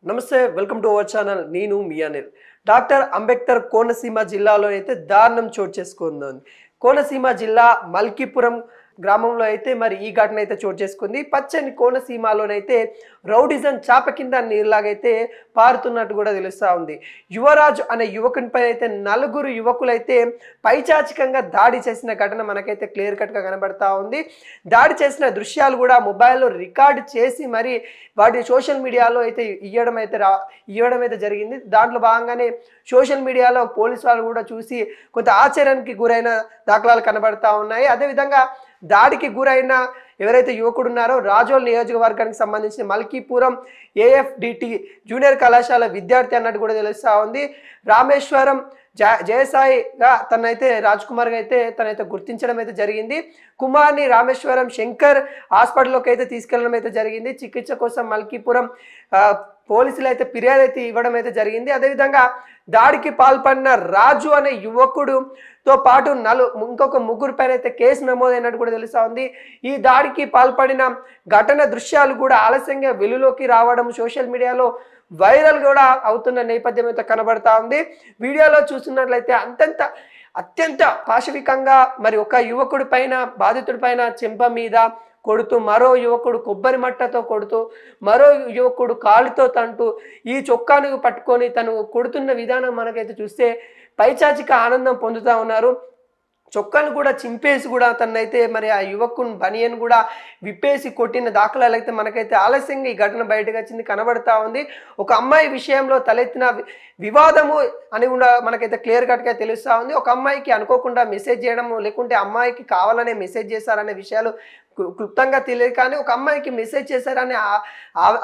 నమస్తే, welcome to our channel. నేను మీ Anil. Doctor Ambedkar Konaseema జిల్లాలో అయితే దారుణం చోటు చేసుకుంది. కోనసీమ జిల్లా మల్కీపురం గ్రామంలో అయితే మరి ఈ ఘటన అయితే చోటు చేసుకుంది. పచ్చని కోనసీమలోనైతే రౌడిజం చాప కింద నీరులాగైతే పారుతున్నట్టు కూడా తెలుస్తూ ఉంది. యువరాజు అనే యువకునిపై అయితే నలుగురు యువకులైతే పైచాచికంగా దాడి చేసిన ఘటన మనకైతే క్లియర్ కట్గా కనబడతా ఉంది. దాడి చేసిన దృశ్యాలు కూడా మొబైల్లో రికార్డు చేసి మరి వాటిని సోషల్ మీడియాలో అయితే ఇవ్వడం అయితే జరిగింది. దాంట్లో భాగంగానే సోషల్ మీడియాలో పోలీసు వాళ్ళు కూడా చూసి కొంత ఆశ్చర్యానికి గురైన దాఖలాలు కనబడతా ఉన్నాయి. అదేవిధంగా దాడికి గురైన ఎవరైతే యువకుడు ఉన్నారో రాజోల్ నియోజకవర్గానికి సంబంధించిన మల్కీపురం ఏఎఫ్డిటి జూనియర్ కళాశాల విద్యార్థి అన్నట్టు కూడా తెలుస్తూ ఉంది. రామేశ్వరం జయసాయిగా తనైతే రాజ్ కుమార్గా అయితే తనైతే గుర్తించడం అయితే జరిగింది. కుమార్ని రామేశ్వరం శంకర్ హాస్పిటల్లోకి అయితే తీసుకెళ్లడం అయితే జరిగింది. చికిత్స కోసం మల్కీపురం పోలీసులు అయితే ఫిర్యాదు అయితే ఇవ్వడం అయితే జరిగింది. అదేవిధంగా దాడికి పాల్పడిన రాజు అనే యువకుడుతో పాటు ఇంకొక ముగ్గురు పైన అయితే కేసు నమోదైనట్టు కూడా తెలుస్తూ ఉంది. ఈ దాడికి పాల్పడిన ఘటన దృశ్యాలు కూడా ఆలస్యంగా వెలుగులోకి రావడం సోషల్ మీడియాలో వైరల్ కూడా అవుతున్న నేపథ్యం అయితే కనబడతా ఉంది. వీడియోలో చూస్తున్నట్లయితే అత్యంత పాశవికంగా మరి ఒక యువకుడి పైన బాధితుడి పైన చెంప మీద కొడుతూ, మరో యువకుడు కొబ్బరి మట్టతో కొడుతూ, మరో యువకుడు కాలుతో తంటూ ఈ చొక్కాను పట్టుకొని తను కొడుతున్న విధానం మనకైతే చూస్తే పైచాచిక ఆనందం పొందుతూ ఉన్నారు. చొక్కాను కూడా చింపేసి కూడా తనైతే మరి ఆ యువకుని బనియన్ కూడా విప్పేసి కొట్టిన దాఖలాలు అయితే మనకైతే ఆలస్యంగా ఈ ఘటన బయటకు వచ్చింది కనబడతా ఉంది. ఒక అమ్మాయి విషయంలో తలెత్తిన వివాదము అని కూడా మనకైతే క్లియర్ కట్గా తెలుస్తూ ఉంది. ఒక అమ్మాయికి అనుకోకుండా మెసేజ్ చేయడము, లేకుంటే అమ్మాయికి కావాలనే మెసేజ్ చేశారనే విషయాలు క్లుప్తంగా తెలియదు. కానీ ఒక అమ్మాయికి మెసేజ్ చేశారని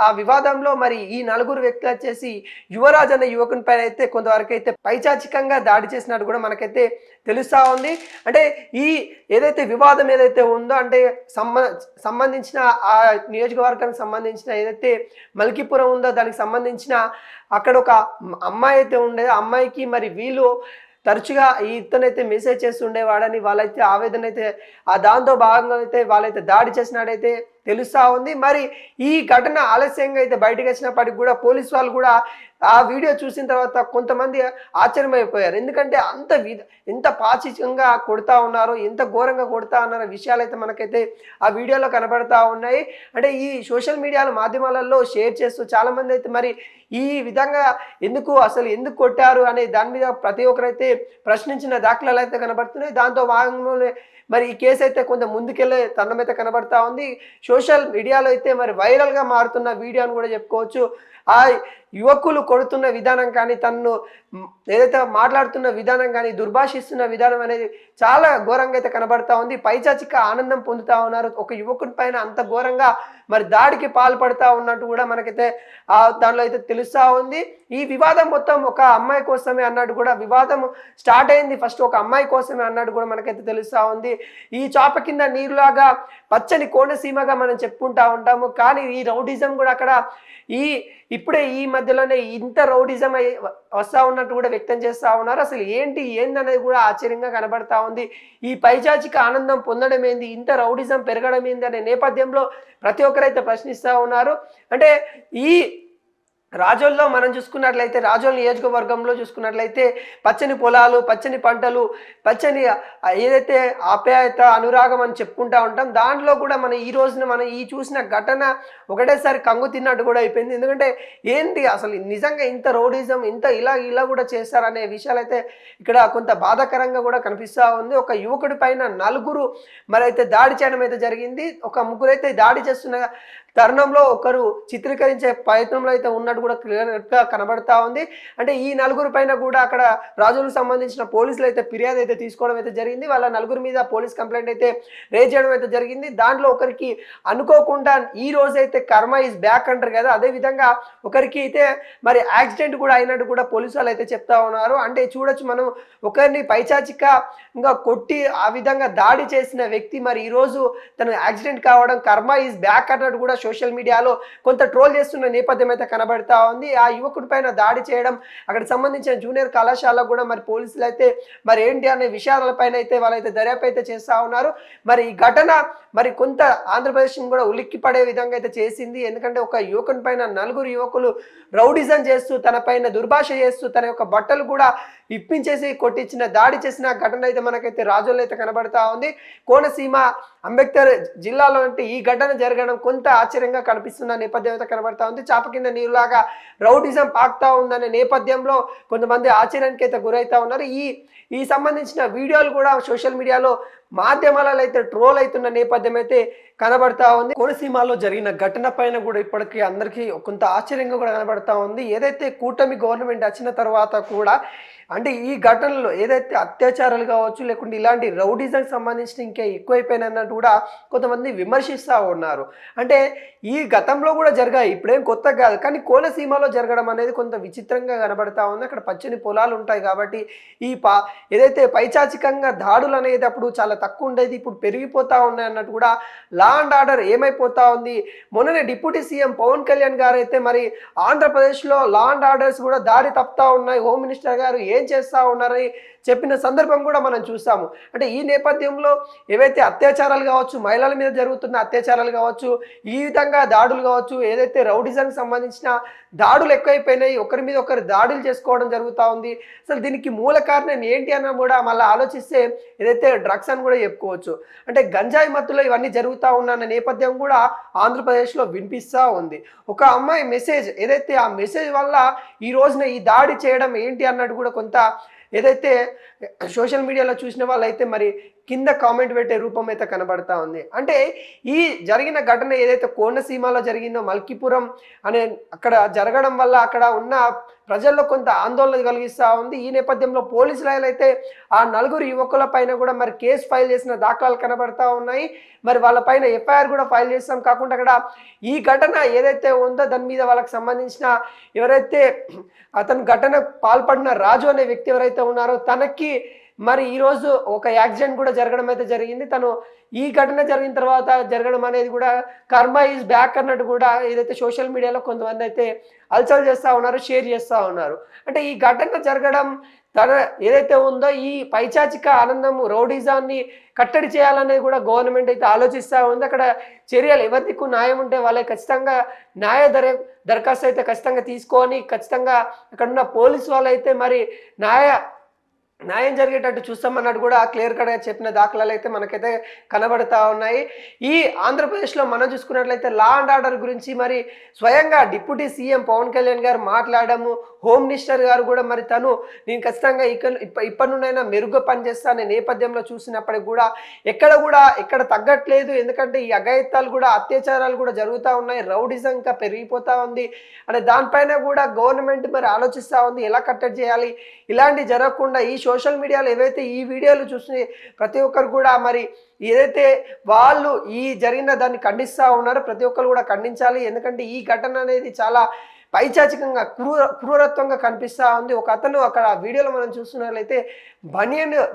ఆ వివాదంలో మరి ఈ నలుగురు వ్యక్తులు వచ్చేసి యువరాజ్ అనే యువకుని పైన అయితే కొంతవరకు అయితే పైచాచికంగా దాడి చేసినట్టు కూడా మనకైతే తెలుస్తూ ఉంది. అంటే ఈ ఏదైతే వివాదం ఏదైతే ఉందో అంటే సంబంధించిన ఆ నియోజకవర్గానికి సంబంధించిన ఏదైతే మల్కీపురం ఉందో దానికి సంబంధించిన అక్కడ ఒక అమ్మాయి అయితే ఉండేది. ఆ అమ్మాయికి మరి వీళ్ళు తరచుగా ఇతనైతే మెసేజ్ చేస్తుండేవాడని వాళ్ళైతే ఆవేదన అయితే దాంతో భాగంగా అయితే వాళ్ళైతే దాడి చేసినట్టయితే తెలుస్తూ ఉంది. మరి ఈ ఘటన ఆలస్యంగా అయితే బయటకు వచ్చినప్పటికి కూడా పోలీసు వాళ్ళు కూడా ఆ వీడియో చూసిన తర్వాత కొంతమంది ఆశ్చర్యమైపోయారు. ఎందుకంటే ఎంత పాచికంగా కొడతా ఉన్నారో, ఎంత ఘోరంగా కొడతా ఉన్నారో విషయాలు అయితే మనకైతే ఆ వీడియోలో కనబడతా ఉన్నాయి. అంటే ఈ సోషల్ మీడియాల మాధ్యమాలలో షేర్ చేస్తూ చాలామంది అయితే మరి ఈ విధంగా ఎందుకు కొట్టారు అనే దాని మీద ప్రతి ఒక్కరైతే ప్రశ్నించిన దాఖలాలు అయితే కనబడుతున్నాయి. దాంతో భాగంలోనే మరి ఈ కేసు అయితే కొంత ముందుకెళ్ళే తరుణం అయితే కనబడతా ఉంది. సోషల్ మీడియాలో అయితే మరి వైరల్గా మారుతున్న వీడియో అని కూడా చెప్పుకోవచ్చు. ఆ యువకులు కొడుతున్న విధానం కానీ, తనను ఏదైతే మాట్లాడుతున్న విధానం కానీ, దుర్భాషిస్తున్న విధానం అనేది చాలా ఘోరంగా అయితే కనబడతా ఉంది. పైచాచిక ఆనందం పొందుతూ ఉన్నారు. ఒక యువకుని పైన అంత ఘోరంగా మరి దాడికి పాల్పడతా ఉన్నట్టు కూడా మనకైతే దానిలో అయితే తెలుస్తూ ఉంది. ఈ వివాదం మొత్తం ఒక అమ్మాయి కోసమే అన్నట్టు కూడా వివాదం స్టార్ట్ అయింది ఫస్ట్ ఒక అమ్మాయి కోసమే అన్నట్టు కూడా మనకైతే తెలుస్తూ ఉంది. ఈ చాప కింద నీరులాగా పచ్చని కోనసీమగా మనం చెప్పుకుంటా ఉంటాము. కానీ ఈ రౌడిజం కూడా అక్కడ ఇప్పుడే ఈ మధ్యలోనే ఇంత రౌడిజం వస్తూ ఉన్నట్టు కూడా వ్యక్తం చేస్తూ ఉన్నారు. అసలు ఏందనేది కూడా ఆశ్చర్యంగా కనబడతా ఉంది. ఈ పైచాచిక ఆనందం పొందడం ఏంది, ఇంత రౌడిజం పెరగడం ఏంది అనే నేపథ్యంలో ప్రతి ఒక్కరైతే ప్రశ్నిస్తూ ఉన్నారు. అంటే ఈ రాజోల్లో మనం చూసుకున్నట్లయితే, రాజోల్ నియోజకవర్గంలో చూసుకున్నట్లయితే పచ్చని పొలాలు, పచ్చని పంటలు, పచ్చని ఏదైతే ఆప్యాయత, అనురాగం అని చెప్పుకుంటూ ఉంటాం. దాంట్లో కూడా మనం ఈ రోజున మనం చూసిన ఘటన ఒకటేసారి కంగు తిన్నట్టు కూడా అయిపోయింది. ఎందుకంటే ఏంటి అసలు నిజంగా ఇంత రౌడిజం ఇలా కూడా చేస్తారనే విషయాలు అయితే ఇక్కడ కొంత బాధాకరంగా కూడా కనిపిస్తూ ఉంది. ఒక యువకుడి పైన నలుగురు మరి అయితే దాడి చేయడం అయితే జరిగింది. ఒక ముగ్గురు అయితే దాడి చేస్తున్న తరుణంలో ఒకరు చిత్రీకరించే ప్రయత్నంలో అయితే ఉన్నట్టు కూడా క్లియర్గా కనబడతా ఉంది. అంటే ఈ నలుగురు పైన కూడా అక్కడ రాజులకు సంబంధించిన పోలీసులు అయితే ఫిర్యాదు అయితే తీసుకోవడం అయితే జరిగింది. వాళ్ళ నలుగురు మీద పోలీస్ కంప్లైంట్ అయితే రేజ్ చేయడం అయితే జరిగింది. దాంట్లో ఒకరికి అనుకోకుండా ఈ రోజైతే కర్మ ఈజ్ బ్యాక్ అంటారు కదా, అదేవిధంగా ఒకరికి అయితే మరి యాక్సిడెంట్ కూడా అయినట్టు కూడా పోలీసు వాళ్ళు అయితే చెప్తా ఉన్నారు. అంటే చూడొచ్చు మనం ఒకరిని పైచాచికంగా కొట్టి ఆ విధంగా దాడి చేసిన వ్యక్తి మరి ఈరోజు తను యాక్సిడెంట్ కావడం కర్మ ఈజ్ బ్యాక్ అన్నట్టు కూడా సోషల్ మీడియాలో కొంత ట్రోల్ చేస్తున్న నేపథ్యం అయితే కనబడతా ఉంది. ఆ యువకుడి పైన దాడి చేయడం, అక్కడికి సంబంధించిన జూనియర్ కళాశాలకు కూడా మరి పోలీసులు అయితే మరి ఏంటి అనే విషయాలపైన అయితే వాళ్ళైతే దర్యాప్తు అయితే చేస్తూ ఉన్నారు. మరి ఈ ఘటన మరి కొంత ఆంధ్రప్రదేశ్ కూడా ఉలిక్కి పడే విధంగా అయితే చేసింది. ఎందుకంటే ఒక యువకుని పైన నలుగురు యువకులు రౌడిజం చేస్తూ, తన పైన దుర్భాష చేస్తూ, తన యొక్క బట్టలు కూడా ఇప్పించేసి కొట్టించిన దాడి చేసిన ఘటన అయితే మనకైతే రాజోల్లో అయితే కనబడతా ఉంది. కోనసీమ అంబేద్కర్ జిల్లాలో అంటే ఈ ఘటన జరగడం కొంత ఆశ్చర్యంగా కనిపిస్తున్న నేపథ్యం అయితే కనబడతా ఉంది. చాప కింద నీరులాగా రౌడిజం పాకుతా ఉందనే నేపథ్యంలో కొంతమంది ఆశ్చర్యానికి అయితే గురవుతా ఉన్నారు. ఈ సంబంధించిన వీడియోలు కూడా సోషల్ మీడియాలో మాధ్యమాలలో అయితే ట్రోల్ అవుతున్న నేపథ్యం అయితే కనబడతా ఉంది. కోనసీమలో జరిగిన ఘటన పైన కూడా ఇప్పటికీ అందరికీ కొంత ఆశ్చర్యంగా కూడా కనబడతా ఉంది. ఏదైతే కూటమి గవర్నమెంట్ వచ్చిన తర్వాత కూడా అంటే ఈ ఘటనలో ఏదైతే అత్యాచారాలు కావచ్చు, లేకుంటే ఇలాంటి రౌడిజంకి సంబంధించిన ఇంకా ఎక్కువైపోయినట్టు కూడా కొంతమంది విమర్శిస్తూ ఉన్నారు. అంటే ఈ గతంలో కూడా జరిగాయి, ఇప్పుడేం కొత్త కాదు, కానీ కోనసీమలో జరగడం అనేది కొంత విచిత్రంగా కనబడతా ఉంది. అక్కడ పచ్చని పొలాలు ఉంటాయి కాబట్టి ఏదైతే పైచాచికంగా దాడులు అనేది అప్పుడు చాలా తక్కువ ఉండేది, ఇప్పుడు పెరిగిపోతా ఉన్నాయి అన్నట్టు కూడా లా అండ్ ఆర్డర్ ఏమైపోతా ఉంది. మొన్ననే డిప్యూటీ సీఎం పవన్ కళ్యాణ్ గారు అయితే మరి ఆంధ్రప్రదేశ్లో లా అండ్ ఆర్డర్స్ కూడా దారి తప్పుతా ఉన్నాయి, హోమ్ మినిస్టర్ గారు ఏం చేస్తూ ఉన్నారని చెప్పిన సందర్భం కూడా మనం చూసాము. అంటే ఈ నేపథ్యంలో ఏవైతే అత్యాచారాలు కావచ్చు, మహిళల మీద జరుగుతున్న అత్యాచారాలు కావచ్చు, ఈ విధంగా దాడులు కావచ్చు, ఏదైతే రౌడిజంకి సంబంధించిన దాడులు ఎక్కువైపోయినాయి, ఒకరి మీద ఒకరు దాడులు చేసుకోవడం జరుగుతూ ఉంది. అసలు దీనికి మూల కారణం ఏంటి అన్న కూడా మళ్ళీ ఆలోచిస్తే ఏదైతే డ్రగ్స్ అని కూడా చెప్పుకోవచ్చు. అంటే గంజాయి మత్తులో ఇవన్నీ జరుగుతూ ఉన్న నేపథ్యం కూడా ఆంధ్రప్రదేశ్లో వినిపిస్తూ ఉంది. ఒక అమ్మాయి మెసేజ్, ఏదైతే ఆ మెసేజ్ వల్ల ఈ రోజున ఈ దాడి చేయడం ఏంటి అన్నట్టు కూడా కొంత ఏదైతే సోషల్ మీడియాలో చూసిన వాళ్ళైతే మరి కింద కామెంట్ పెట్టే రూపం అయితే కనబడతా ఉంది. అంటే ఈ జరిగిన ఘటన ఏదైతే కోనసీమలో జరిగిందో, మల్కీపురం అనే అక్కడ జరగడం వల్ల అక్కడ ఉన్న ప్రజల్లో కొంత ఆందోళన కలిగిస్తూ ఉంది. ఈ నేపథ్యంలో పోలీసులు అయితే ఆ నలుగురు యువకుల పైన కూడా మరి కేసు ఫైల్ చేసిన దాఖలాలు కనబడతా ఉన్నాయి. మరి వాళ్ళ పైన ఎఫ్ఐఆర్ కూడా ఫైల్ చేస్తాం. కాకుండా అక్కడ ఈ ఘటన ఏదైతే ఉందో దాని మీద వాళ్ళకి సంబంధించిన ఎవరైతే అతను ఘటన పాల్పడిన రాజు అనే వ్యక్తి ఎవరైతే ఉన్నారో తనకి మరి ఈరోజు ఒక యాక్సిడెంట్ కూడా జరగడం అయితే జరిగింది. తను ఈ ఘటన జరిగిన తర్వాత జరగడం అనేది కూడా కర్మ ఈజ్ బ్యాక్ అన్నట్టు కూడా ఏదైతే సోషల్ మీడియాలో కొంతమంది అయితే అల్చల్ చేస్తూ ఉన్నారు, షేర్ చేస్తూ ఉన్నారు. అంటే ఈ ఘటన జరగడం తన ఏదైతే ఉందో ఈ పైచాచిక ఆనందం రౌడిజాన్ని కట్టడి చేయాలనేది కూడా గవర్నమెంట్ అయితే ఆలోచిస్తూ ఉంది. అక్కడ చర్యలు ఎవరికి న్యాయం ఉంటే వాళ్ళకి ఖచ్చితంగా దరఖాస్తు అయితే ఖచ్చితంగా తీసుకొని ఖచ్చితంగా అక్కడ ఉన్న పోలీసు వాళ్ళు అయితే మరి న్యాయం జరిగేటట్టు చూస్తామన్నట్టు కూడా క్లియర్ కట్గా చెప్పిన దాఖలాలు అయితే మనకైతే కనబడతా ఉన్నాయి. ఈ ఆంధ్రప్రదేశ్లో మనం చూసుకున్నట్లయితే లా అండ్ ఆర్డర్ గురించి మరి స్వయంగా డిప్యూటీ సీఎం పవన్ కళ్యాణ్ గారు మాట్లాడము, హోమ్ మినిస్టర్ గారు కూడా మరి నేను ఖచ్చితంగా ఇప్పటి నుండైనా మెరుగ్గా పనిచేస్తా అనే నేపథ్యంలో చూసినప్పటికి కూడా ఎక్కడ తగ్గట్లేదు. ఎందుకంటే ఈ అఘాయిత్యాలు కూడా, అత్యాచారాలు కూడా జరుగుతూ ఉన్నాయి, రౌడిజం ఇంకా పెరిగిపోతూ ఉంది. అంటే దానిపైన కూడా గవర్నమెంట్ మరి ఆలోచిస్తూ ఉంది ఎలా కట్టడి చేయాలి. ఇలాంటి జరగకుండా ఈ సోషల్ మీడియాలో ఏవైతే ఈ వీడియోలు చూసి ప్రతి ఒక్కరు కూడా మరి ఏదైతే వాళ్ళు ఈ జరిగిన దాన్ని ఖండిస్తూ ఉన్నారో ప్రతి ఒక్కరు కూడా ఖండించాలి. ఎందుకంటే ఈ ఘటన అనేది చాలా పైచాచికంగా క్రూరత్వంగా కనిపిస్తూ ఉంది. ఒక అతను అక్కడ వీడియోలో మనం చూస్తున్నట్లయితే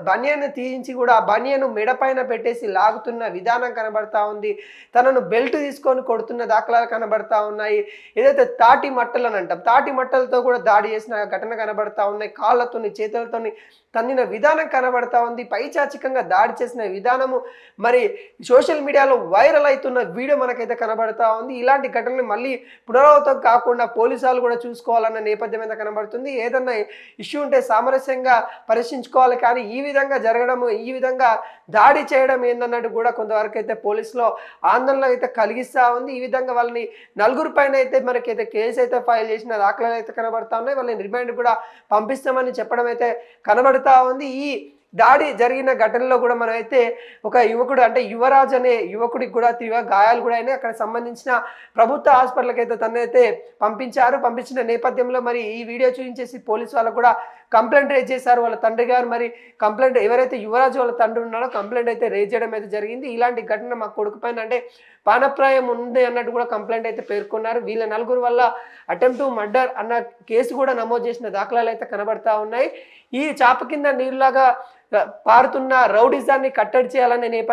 బనియన్ తీయించి కూడా బనియన్ మెడపైన పెట్టేసి లాగుతున్న విధానం కనబడతా ఉంది. తనను బెల్ట్ తీసుకొని కొడుతున్న దాఖలాలు కనబడతా ఉన్నాయి. ఏదైతే తాటి మట్టలు అని అంటాం, తాటి మట్టలతో కూడా దాడి చేసిన ఘటన కనబడతా ఉన్నాయి. కాళ్ళతోని చేతులతోని తన్నిన విధానం కనబడతా ఉంది. పైచాచికంగా దాడి చేసిన విధానము మరి సోషల్ మీడియాలో వైరల్ అవుతున్న వీడియో మనకైతే కనబడతా ఉంది. ఇలాంటి ఘటనలు మళ్ళీ పునరావృతం కాకుండా పోలీసు వాళ్ళు కూడా చూసుకోవాలన్న నేపథ్యం అయితే కనబడుతుంది. ఏదన్నా ఇష్యూ ఉంటే సామరస్యంగా పరిశీలించుకోవాలి, కానీ ఈ విధంగా జరగడము, ఈ విధంగా దాడి చేయడం ఏందన్నట్టు కూడా కొంతవరకు అయితే పోలీసులో ఆందోళన అయితే కలిగిస్తూ ఉంది. ఈ విధంగా వాళ్ళని నలుగురు పైన అయితే మనకైతే కేసు అయితే ఫైల్ చేసిన దాఖలాలు అయితే కనబడతా ఉన్నాయి. వాళ్ళని రిమాండ్ కూడా పంపిస్తామని చెప్పడం అయితే కనబడుతూ ఉంది. ఈ దాడి జరిగిన ఘటనలో కూడా మనం అయితే ఒక యువకుడు అంటే యువరాజ్ అనే యువకుడికి కూడా తీవ్ర గాయాలు కూడా అయినాయి. అక్కడ సంబంధించిన ప్రభుత్వ హాస్పిటల్కి అయితే తనైతే పంపించిన నేపథ్యంలో మరి ఈ వీడియో చూపించేసి పోలీసు వాళ్ళకు కూడా కంప్లైంట్ రేజ్ చేశారు. వాళ్ళ తండ్రి గారు మరి కంప్లైంట్ ఎవరైతే యువరాజు వాళ్ళ తండ్రి ఉన్నాడో కంప్లైంట్ అయితే రేజ్ చేయడం అయితే జరిగింది. ఇలాంటి ఘటన మా కొడుకు పైన అంటే పానప్రాయం ఉంది అన్నట్టు కూడా కంప్లైంట్ అయితే పేర్కొన్నారు. వీళ్ళ నలుగురు వల్ల అటెంప్ట్ టు మర్డర్ అన్న కేసు కూడా నమోదు చేసిన దాఖలాలు అయితే కనబడతా ఉన్నాయి. ఈ చాప కింద నీరులాగా పారుతున్న రౌడిజాన్ని కట్టడి చేయాలనే నేపథ్యం